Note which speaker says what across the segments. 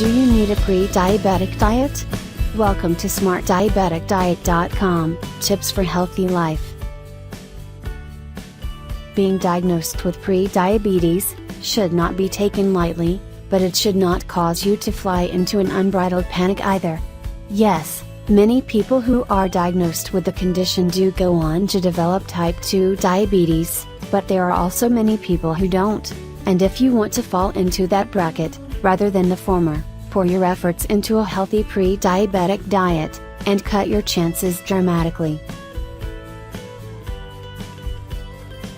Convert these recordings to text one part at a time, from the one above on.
Speaker 1: Do you need a pre-diabetic diet? Welcome to smartdiabeticdiet.com, tips for healthy life. Being diagnosed with pre-diabetes should not be taken lightly, but it should not cause you to fly into an unbridled panic either. Yes, many people who are diagnosed with the condition do go on to develop type 2 diabetes, but there are also many people who don't, and if you want to fall into that bracket, rather than the former, pour your efforts into a healthy pre-diabetic diet, and cut your chances dramatically.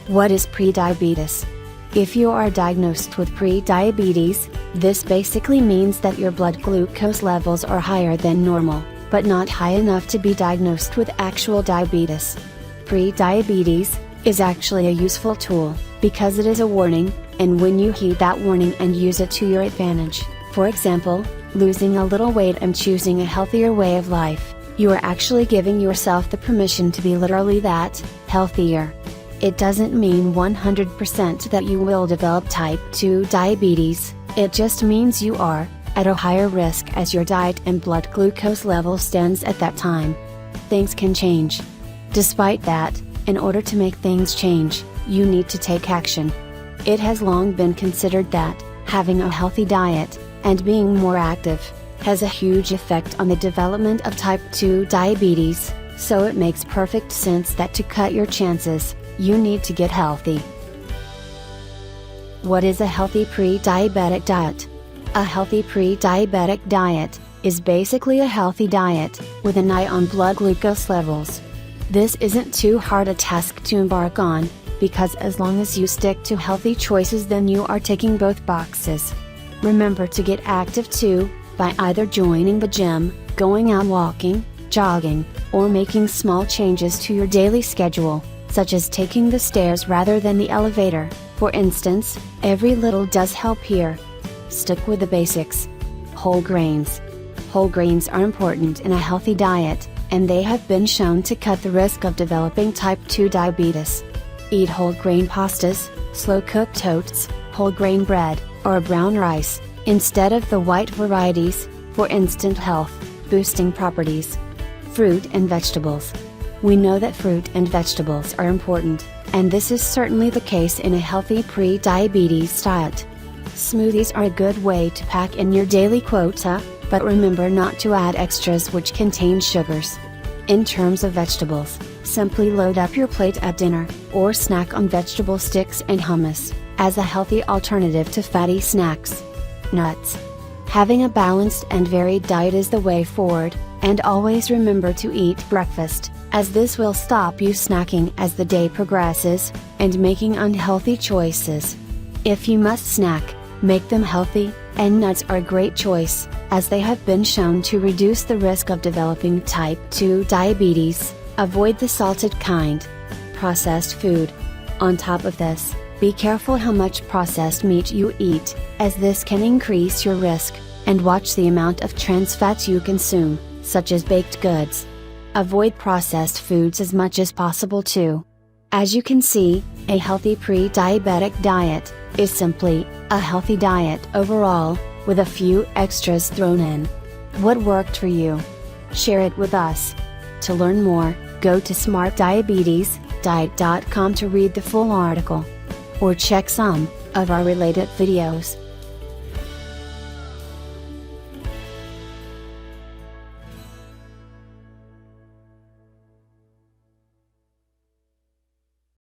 Speaker 1: What is prediabetes? If you are diagnosed with prediabetes, this basically means that your blood glucose levels are higher than normal, but not high enough to be diagnosed with actual diabetes. Prediabetes is actually a useful tool, because it is a warning, and when you heed that warning and use it to your advantage, for example, losing a little weight and choosing a healthier way of life, you are actually giving yourself the permission to be literally that, healthier. It doesn't mean 100% that you will develop type 2 diabetes, it just means you are at a higher risk as your diet and blood glucose level stands at that time. Things can change. Despite that, in order to make things change, you need to take action. It has long been considered that, having a healthy diet, and being more active, has a huge effect on the development of type 2 diabetes, so it makes perfect sense that to cut your chances, you need to get healthy. What is a healthy pre-diabetic diet? A healthy pre-diabetic diet is basically a healthy diet, with an eye on blood glucose levels. This isn't too hard a task to embark on, because as long as you stick to healthy choices, then you are ticking both boxes. Remember to get active too, by either joining the gym, going out walking, jogging, or making small changes to your daily schedule, such as taking the stairs rather than the elevator, for instance. Every little does help here. Stick with the basics. Whole grains. Whole grains are important in a healthy diet, and they have been shown to cut the risk of developing type 2 diabetes. Eat whole grain pastas, slow cooked oats, whole grain bread, or brown rice, instead of the white varieties, for instant health boosting properties. Fruit and vegetables. We know that fruit and vegetables are important, and this is certainly the case in a healthy pre-diabetes diet. Smoothies are a good way to pack in your daily quota, but remember not to add extras which contain sugars. In terms of vegetables, simply load up your plate at dinner, or snack on vegetable sticks and hummus, as a healthy alternative to fatty snacks. Nuts. Having a balanced and varied diet is the way forward, and always remember to eat breakfast, as this will stop you snacking as the day progresses, and making unhealthy choices. If you must snack, make them healthy, and nuts are a great choice, as they have been shown to reduce the risk of developing type 2 diabetes. Avoid the salted kind. Processed food. On top of this, be careful how much processed meat you eat, as this can increase your risk, and watch the amount of trans fats you consume, such as baked goods. Avoid processed foods as much as possible too. As you can see, a healthy pre-diabetic diet is simply a healthy diet overall, with a few extras thrown in. What worked for you? Share it with us. To learn more, go to smartdiabetesdiet.com to read the full article. Or check some of our related videos.